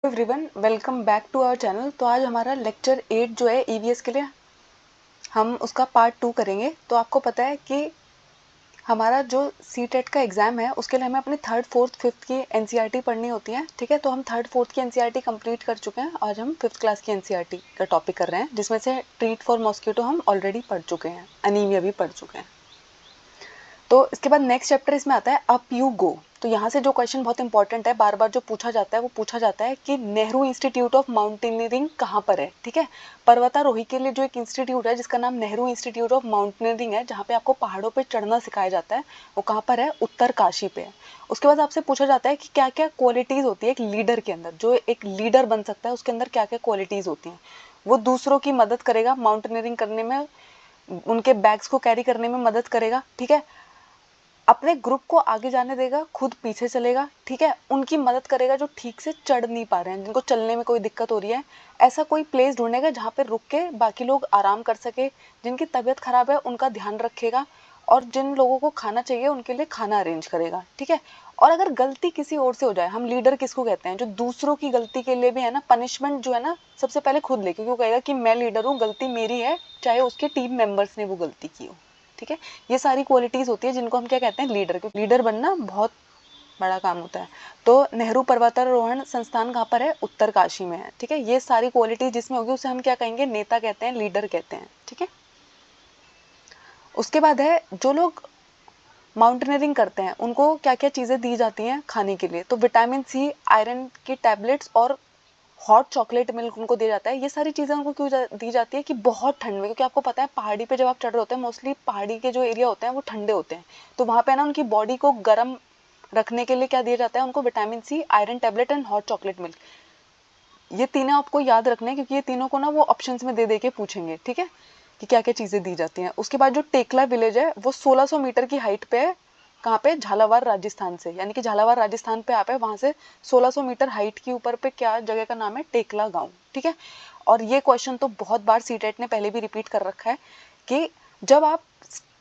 Everyone, welcome back to our channel. तो आज हमारा लेक्चर 8 जो है ईवीएस के लिए हम उसका पार्ट 2 करेंगे। तो आपको पता है कि हमारा जो सीटेट का एग्ज़ाम है उसके लिए हमें अपनी थर्ड फोर्थ फिफ्थ की एनसीईआरटी पढ़नी होती है। ठीक है, तो हम थर्ड फोर्थ की एनसीईआरटी कंप्लीट कर चुके हैं। आज हम फिफ्थ क्लास की एनसीईआरटी का टॉपिक कर रहे हैं, जिसमें से ट्रीट फॉर मॉस्किटो हम ऑलरेडी पढ़ चुके हैं, अनीमिया भी पढ़ चुके हैं। तो इसके बाद नेक्स्ट चैप्टर इसमें आता है अप यू गो। तो यहाँ से जो क्वेश्चन बहुत इंपॉर्टेंट है, बार बार जो पूछा जाता है वो पूछा जाता है कि नेहरू इंस्टीट्यूट ऑफ माउंटेनियरिंग कहाँ पर है। ठीक है, पर्वतारोही के लिए जो एक इंस्टीट्यूट है जिसका नाम नेहरू इंस्टीट्यूट ऑफ माउंटेनियरिंग है, जहाँ पे आपको पहाड़ों पे चढ़ना सिखाया जाता है, वो कहाँ पर है? उत्तरकाशी पे है। उसके बाद आपसे पूछा जाता है कि क्या क्या क्वालिटीज़ होती है एक लीडर के अंदर, जो एक लीडर बन सकता है उसके अंदर क्या क्या क्वालिटीज़ होती हैं। वो दूसरों की मदद करेगा, माउंटेनियरिंग करने में उनके बैग्स को कैरी करने में मदद करेगा। ठीक है, अपने ग्रुप को आगे जाने देगा, खुद पीछे चलेगा। ठीक है, उनकी मदद करेगा जो ठीक से चढ़ नहीं पा रहे हैं, जिनको चलने में कोई दिक्कत हो रही है। ऐसा कोई प्लेस ढूंढेगा जहाँ पे रुक के बाकी लोग आराम कर सके। जिनकी तबीयत खराब है उनका ध्यान रखेगा, और जिन लोगों को खाना चाहिए उनके लिए खाना अरेंज करेगा। ठीक है, और अगर गलती किसी और से हो जाए, हम लीडर किसको कहते हैं? जो दूसरों की गलती के लिए भी है ना पनिशमेंट जो है ना सबसे पहले खुद ले, क्योंकि वो कहेगा कि मैं लीडर हूँ, गलती मेरी है, चाहे उसके टीम मेंबर्स ने वो गलती की हो। ठीक है, ये सारी क्वालिटीज होती है जिनको हम क्या कहते हैं? लीडर। क्योंकि लीडर बनना बहुत बड़ा काम होता है। तो नेहरू पर्वतारोहण संस्थान कहाँ पर है? उत्तरकाशी में है। ठीक है, ये सारी क्वालिटी जिसमें होगी उसे हम क्या कहेंगे? नेता कहते हैं, लीडर कहते हैं। ठीक है, उसके बाद है जो लोग माउंटेनियरिंग करते हैं उनको क्या क्या चीज़ें दी जाती हैं खाने के लिए। तो विटामिन सी, आयरन की टैबलेट्स और हॉट चॉकलेट मिल्क उनको दिया जाता है। ये सारी चीज़ें उनको क्यों दी जाती है? कि बहुत ठंड में, क्योंकि आपको पता है पहाड़ी पे जब आप चढ़ रहे होते हैं, मोस्टली पहाड़ी के जो एरिया होते हैं वो ठंडे होते हैं, तो वहाँ पे ना उनकी बॉडी को गर्म रखने के लिए क्या दिया जाता है? उनको vitamin C, iron tablet and hot chocolate milk. ये तीनों आपको याद रखने हैं, क्योंकि ये तीनों को ना वो ऑप्शंस में दे के पूछेंगे। ठीक है, कि क्या क्या चीज़ें दी जाती हैं। उसके बाद जो टेकला विलेज है वो 1600 मीटर की हाइट पे है। कहाँ पे? झालावाड़ राजस्थान से, यानी कि झालावाड़ राजस्थान पे आप है, वहां से 1600 मीटर हाइट के ऊपर पे क्या जगह का नाम है? टेकला गांव। ठीक है, और ये क्वेश्चन तो बहुत बार सीटेट ने पहले भी रिपीट कर रखा है कि जब आप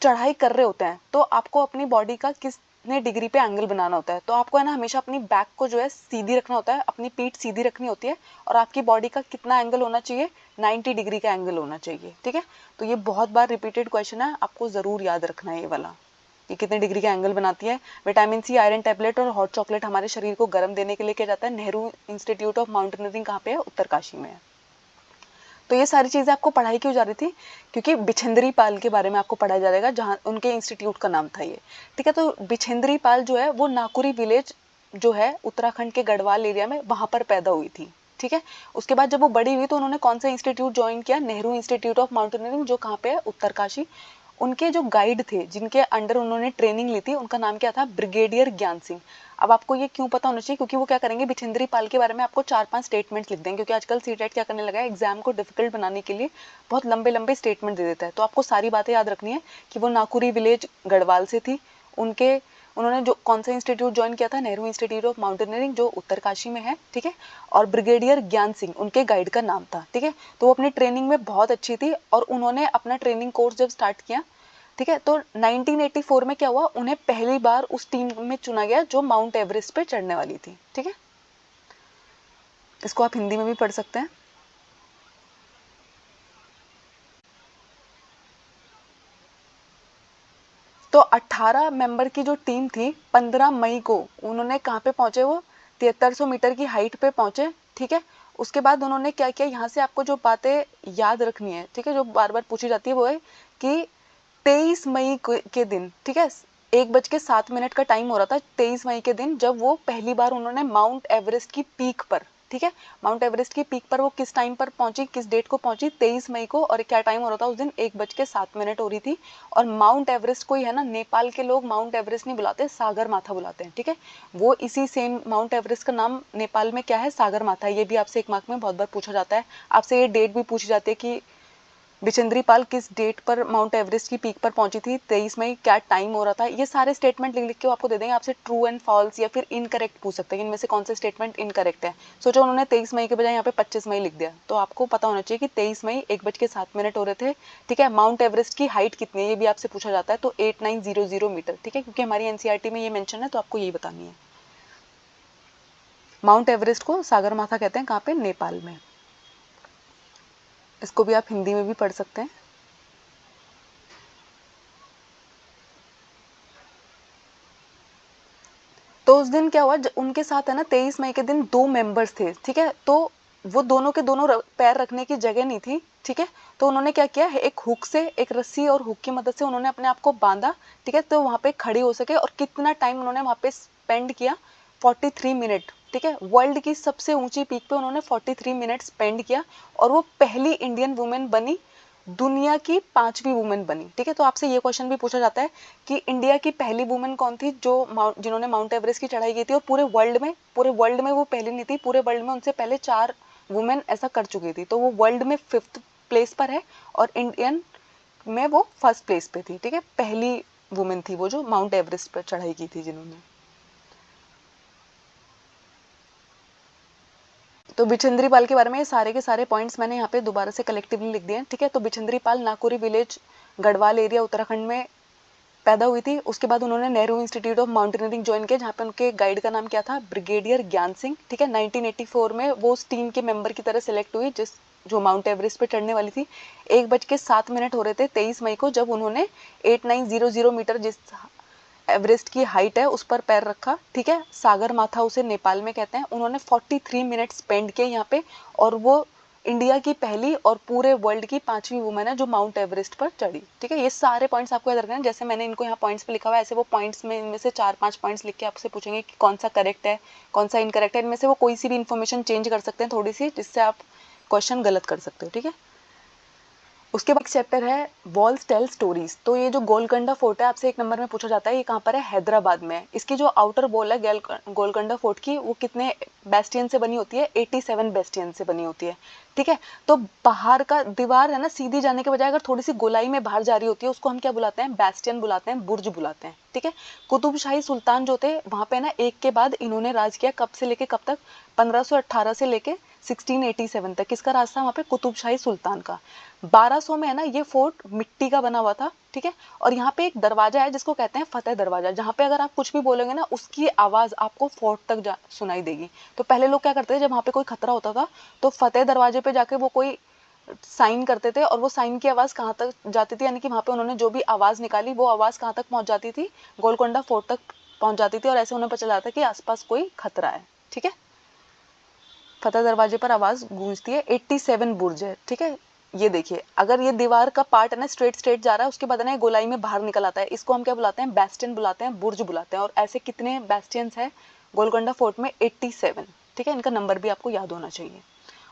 चढ़ाई कर रहे होते हैं तो आपको अपनी बॉडी का कितने डिग्री पे एंगल बनाना होता है। तो आपको है ना हमेशा अपनी बैक को जो है सीधी रखना होता है, अपनी पीठ सीधी रखनी होती है, और आपकी बॉडी का कितना एंगल होना चाहिए? 90 डिग्री का एंगल होना चाहिए। ठीक है, तो ये बहुत बार रिपीटेड क्वेश्चन है, आपको जरूर याद रखना है ये वाला, कि कितने डिग्री का एंगल बनाती है। विटामिन सी, आयरन टैबलेट और हॉट चॉकलेट हमारे शरीर को गर्म देने के लिए किया जाता है। नेहरू इंस्टीट्यूट ऑफ माउंटेनियरिंग कहाँ पे है? उत्तरकाशी में है। तो ये सारी चीज़ें आपको पढ़ाई क्यों जा रही थी? क्योंकि बिछेंद्री पाल के बारे में आपको पढ़ाया जाएगा, जहाँ उनके इंस्टीट्यूट का नाम था ये। ठीक है, तो बिछेंद्री पाल जो है वो नाकुरी विलेज जो है उत्तराखंड के गढ़वाल एरिया में, वहाँ पर पैदा हुई थी। ठीक है, उसके बाद जब वो बड़ी हुई तो उन्होंने कौन सा इंस्टीट्यूट ज्वाइन किया? नेहरू इंस्टीट्यूट ऑफ माउंटेनियरिंग, जो कहाँ पे है? उत्तरकाशी। उनके जो गाइड थे जिनके अंडर उन्होंने ट्रेनिंग ली थी, उनका नाम क्या था? ब्रिगेडियर ज्ञान सिंह। अब आपको ये क्यों पता होना चाहिए? क्योंकि वो क्या करेंगे? बिछेंद्री पाल के बारे में आपको 4-5 स्टेटमेंट लिख देंगे, क्योंकि आजकल सीटेट क्या करने लगा है, एग्जाम को डिफिकल्ट बनाने के लिए बहुत लंबे लंबे स्टेटमेंट दे देता है। तो आपको सारी बातें याद रखनी है कि वो नाकुरी विलेज गढ़वाल से थी, उन्होंने जो कौन सा इंस्टीट्यूट ज्वाइन किया था? नेहरू इंस्टीट्यूट ऑफ माउंटेनियरिंग, जो उत्तरकाशी में है। ठीक है, और ब्रिगेडियर ज्ञान सिंह उनके गाइड का नाम था। ठीक है, तो वो अपनी ट्रेनिंग में बहुत अच्छी थी, और उन्होंने अपना ट्रेनिंग कोर्स जब स्टार्ट किया, ठीक है, तो 1984 में क्या हुआ? उन्हें पहली बार उस टीम में चुना गया जो माउंट एवरेस्ट पे चढ़ने वाली थी। ठीक है, इसको आप हिंदी में भी पढ़ सकते हैं। तो 18 मेंबर की जो टीम थी, 15 मई को उन्होंने कहाँ पे पहुंचे? वो 7300 मीटर की हाइट पे पहुंचे। ठीक है, उसके बाद उन्होंने क्या किया? यहाँ से आपको जो बातें याद रखनी है, ठीक है, जो बार बार पूछी जाती है, वो है कि 23 मई के दिन, ठीक है, 1:07 का टाइम हो रहा था 23 मई के दिन, जब वो पहली बार उन्होंने माउंट एवरेस्ट की पीक पर, ठीक है, माउंट एवरेस्ट की पीक पर वो किस टाइम पर पहुंची, किस डेट को पहुंची? 23 मई को। और क्या टाइम हो रहा था उस दिन? 1:07 हो रही थी। और माउंट एवरेस्ट को ही है ना, नेपाल के लोग माउंट एवरेस्ट नहीं बुलाते, सागर माथा बुलाते हैं। ठीक है, वो इसी सेम माउंट एवरेस्ट का नाम नेपाल में क्या है? सागर माथा। ये भी आपसे एक मार्क में बहुत बार पूछा जाता है। आपसे ये डेट भी पूछी जाती है कि बिचेंद्री पाल किस डेट पर माउंट एवरेस्ट की पीक पर पहुंची थी, 23 मई, क्या टाइम हो रहा था। ये सारे स्टेटमेंट लिख लिख के आपको दे देंगे। आपसे ट्रू एंड फॉल्स या फिर इनकरेक्ट पूछ सकते हैं, इनमें से कौन से स्टेटमेंट इनकरेक्ट है। सोचो उन्होंने 23 मई के बजाय यहाँ पे 25 मई लिख दिया, तो आपको पता होना चाहिए कि 23 मई 1:07 हो रहे थे। ठीक है, माउंट एवरेस्ट की हाइट कितनी है ये भी आपसे पूछा जाता है, तो 8900 मीटर। ठीक है, क्योंकि हमारी एनसीईआरटी में ये मेंशन है, तो आपको यही बतानी है। माउंट एवरेस्ट को सागरमाथा कहते हैं, कहाँ पे? नेपाल में। इसको भी आप हिंदी में भी पढ़ सकते हैं। तो उस दिन क्या हुआ, उनके साथ है ना 23 मई के दिन 2 मेंबर्स थे, ठीक है, तो वो दोनों के दोनों पैर रखने की जगह नहीं थी, ठीक है, तो उन्होंने क्या किया, एक हुक से, एक रस्सी और हुक की मदद से उन्होंने अपने आप को बांधा, ठीक है, तो वहां पे खड़ी हो सके। और कितना टाइम उन्होंने वहां पे स्पेंड किया? 43 मिनट, ठीक है, वर्ल्ड की सबसे ऊंची पीक पे उन्होंने 43 मिनट स्पेंड किया, और वो पहली इंडियन वुमेन बनी, दुनिया की 5वीं वुमेन बनी, ठीक है। तो आपसे ये क्वेश्चन भी पूछा जाता है कि इंडिया की पहली वुमेन कौन थी जो जिन्होंने माउंट एवरेस्ट की चढ़ाई की थी, और पूरे वर्ल्ड में वो पहली नहीं थी, पूरे वर्ल्ड में उनसे पहले 4 वुमेन ऐसा कर चुकी थी, तो वो वर्ल्ड में 5th प्लेस पर है, और इंडियन में वो 1st प्लेस पे थी, ठीक है, पहली वुमेन थी वो जो माउंट एवरेस्ट पर चढ़ाई की थी जिन्होंने। तो बिचेंद्री पाल के बारे में ये सारे के सारे पॉइंट्स मैंने यहाँ पे दोबारा से कलेक्टिवली लिख दिए हैं, ठीक है। तो बिचेंद्री पाल नाकुरी विलेज, गढ़वाल एरिया, उत्तराखंड में पैदा हुई थी। उसके बाद उन्होंने Nehru institute of mountaineering join किया, जहाँ पे उनके गाइड का नाम क्या था? ब्रिगेडियर ज्ञान सिंह, ठीक है। 1984 में वो उस टीम के मेंबर की तरह सिलेक्ट हुई जो माउंट एवरेस्ट पे चढ़ने वाली थी। 1:07 हो रहे थे 23 मई को, जब उन्होंने 8900 मीटर, जिस एवरेस्ट की हाइट है, उस पर पैर रखा, ठीक है। सागर माथा उसे नेपाल में कहते हैं। उन्होंने 43 मिनट स्पेंड किए यहाँ पे, और वो इंडिया की पहली और पूरे वर्ल्ड की 5वीं वुमेन है जो माउंट एवरेस्ट पर चढ़ी, ठीक है। ये सारे पॉइंट्स आपको याद रखना है, जैसे मैंने इनको यहाँ पॉइंट्स पे लिखा हुआ है, ऐसे वो पॉइंट्स में इनमें से 4-5 पॉइंट्स लिख के आपसे पूछेंगे कि कौन सा करेक्ट है, कौन सा इनकरेक्ट है। इनमें से वो कोई सी भी इन्फॉर्मेशन चेंज कर सकते हैं थोड़ी सी, जिससे आप क्वेश्चन गलत कर सकते हो, ठीक है। उसके बाद चैप्टर है वॉल्स टेल स्टोरीज। तो ये जो गोलकोंडा फोर्ट है, आपसे 1 नंबर में पूछा जाता है, ये कहाँ पर है? हैदराबाद में। इसकी जो आउटर वॉल है गोलकोंडा फोर्ट की, वो कितने बेस्टियन से बनी होती है? 87 बेस्टियन से बनी होती है, ठीक है। तो बाहर का दीवार है ना, सीधी जाने के बजाय अगर थोड़ी सी गोलाई में बाहर जा रही होती है, उसको हम क्या बुलाते हैं? बेस्टियन बुलाते हैं, बुर्ज बुलाते हैं, ठीक है। कुतुब शाही सुल्तान जो थे वहां पे ना, एक के बाद इन्होंने राज किया, कब से लेके कब तक? 1518 से लेके 1687 तक। किसका राज था वहां पे? कुतुब शाही सुल्तान का। 1200 में है ना, ये फोर्ट मिट्टी का बना हुआ था, ठीक है। और यहाँ पे एक दरवाजा है जिसको कहते हैं फतेह दरवाजा, जहाँ पे अगर आप कुछ भी बोलोगे ना, उसकी आवाज आपको फोर्ट तक सुनाई देगी। तो पहले लोग क्या करते थे, जब वहां पे कोई खतरा होता था, तो फतेह दरवाजे पे जाके वो कोई साइन करते थे, और वो साइन की आवाज कहाँ तक जाती थी, यानी कि वहां पे उन्होंने जो भी आवाज निकाली, वो आवाज कहाँ तक पहुंच जाती थी? गोलकोंडा फोर्ट तक पहुंच जाती थी, और ऐसे उन्हें पता चला था कि आसपास कोई खतरा है, ठीक है। फतेह दरवाजे पर आवाज गूंजती है। 87 बुर्ज है, ठीक है। ये देखिए, अगर ये दीवार का पार्ट है ना, स्ट्रेट स्ट्रेट जा रहा है, उसके बाद ना गोलाई में बाहर निकल आता है, इसको हम क्या बुलाते हैं? बेस्टियन बुलाते हैं, बुर्ज बुलाते हैं। और ऐसे कितने बेस्टियंस है गोलकोंडा फोर्ट में? 87, ठीक है। इनका नंबर भी आपको याद होना चाहिए।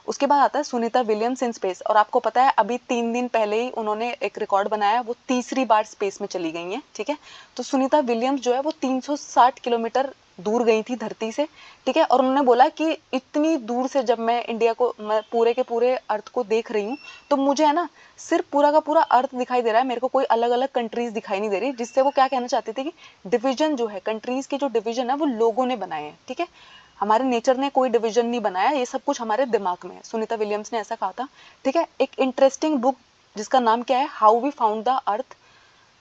उसके बाद आता है सुनीता विलियम्स इन स्पेस, और आपको पता है अभी 3 दिन पहले ही उन्होंने एक रिकॉर्ड बनाया, वो तीसरी बार स्पेस में चली गई हैं, ठीक है। तो सुनीता विलियम्स जो है वो 360 किलोमीटर दूर गई थी धरती से, ठीक है। और उन्होंने बोला कि इतनी दूर से जब मैं इंडिया को, मैं पूरे के पूरे अर्थ को देख रही हूँ, तो मुझे है ना सिर्फ पूरा का पूरा अर्थ दिखाई दे रहा है, मेरे को कोई अलग अलग कंट्रीज दिखाई नहीं दे रही। जिससे वो क्या कहना चाहती थी कि डिवीजन जो है, कंट्रीज की जो डिवीजन है वो लोगों ने बनाए हैं, ठीक है। हमारे नेचर ने कोई डिवीजन नहीं बनाया, ये सब कुछ हमारे दिमाग में है। सुनीता विलियम्स ने ऐसा कहा था, ठीक है। एक इंटरेस्टिंग बुक जिसका नाम क्या है? How we found the earth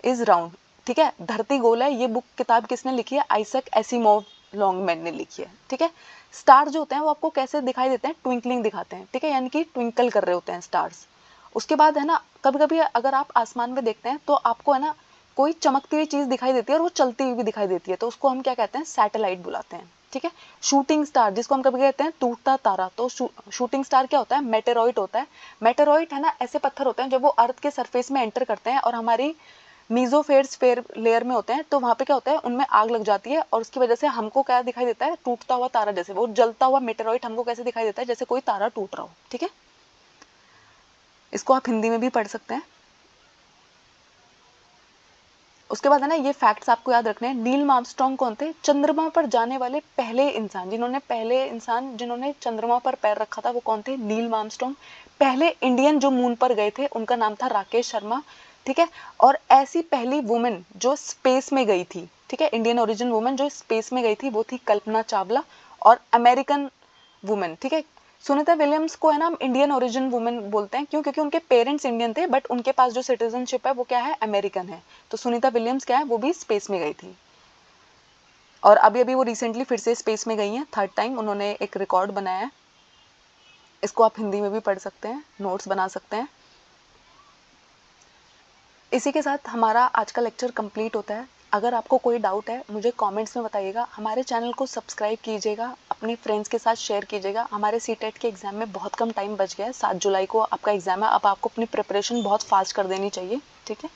is round, ठीक है, धरती गोल है। ये बुक किताब किसने लिखी है? आइजैक एसिमोव लॉन्गमैन ने लिखी है, ठीक है। स्टार जो होते हैं वो आपको कैसे दिखाई देते हैं? ट्विंकलिंग दिखाते हैं, ठीक है, यानी कि ट्विंकल कर रहे होते हैं स्टार्स। उसके बाद है ना, कभी कभी अगर आप आसमान में देखते हैं तो आपको है ना कोई चमकती हुई चीज दिखाई देती है, और वो चलती हुई भी दिखाई देती है, तो उसको हम क्या कहते हैं? सैटेलाइट बुलाते हैं, ठीक है। शूटिंग स्टार, जिसको हम कभी कहते हैं टूटता तारा, तो शूटिंग स्टार क्या होता है? मेटेरॉइड होता है। मेटेरॉइड है ना, ऐसे पत्थर होते हैं जब वो अर्थ के सरफेस में एंटर करते हैं और हमारी मीजोफेयर लेयर में होते हैं, तो वहां पे क्या होता है? उनमें आग लग जाती है, और उसकी वजह से हमको क्या दिखाई देता है? टूटता हुआ तारा। जैसे वो जलता हुआ मेटेरॉइड हमको कैसे दिखाई देता है? जैसे कोई तारा टूट रहा हो, ठीक है। इसको आप हिंदी में भी पढ़ सकते हैं। उसके बाद है ना, ये फैक्ट्स आपको याद रखने हैं। नील आर्मस्ट्रांग कौन थे? चंद्रमा पर जाने वाले पहले इंसान, जिन्होंने चंद्रमा पर पैर रखा था, वो कौन थे? Neil Armstrong. पहले इंडियन जो मून पर गए थे उनका नाम था राकेश शर्मा, ठीक है। और ऐसी पहली वुमेन जो स्पेस में गई थी, ठीक है, इंडियन ओरिजिन वुमेन जो स्पेस में गई थी, वो थी कल्पना चावला। और अमेरिकन वुमेन, ठीक है, सुनीता विलियम्स को है ना हम इंडियन ओरिजिन वुमेन बोलते हैं। क्यों? क्योंकि उनके पेरेंट्स इंडियन थे, बट उनके पास जो सिटीजनशिप है वो क्या है? अमेरिकन है। तो सुनीता विलियम्स क्या है? वो भी स्पेस में गई थी। और अभी अभी वो रिसेंटली फिर से स्पेस में गई हैं, 3rd टाइम उन्होंने एक रिकॉर्ड बनाया है। इसको आप हिंदी में भी पढ़ सकते हैं, नोट्स बना सकते हैं। इसी के साथ हमारा आज का लेक्चर कंप्लीट होता है। अगर आपको कोई डाउट है मुझे कमेंट्स में बताइएगा। हमारे चैनल को सब्सक्राइब कीजिएगा, अपने फ्रेंड्स के साथ शेयर कीजिएगा। हमारे सीटेट के एग्ज़ाम में बहुत कम टाइम बच गया है, 7 जुलाई को आपका एग्ज़ाम है। अब आपको अपनी प्रिपरेशन बहुत फास्ट कर देनी चाहिए, ठीक है।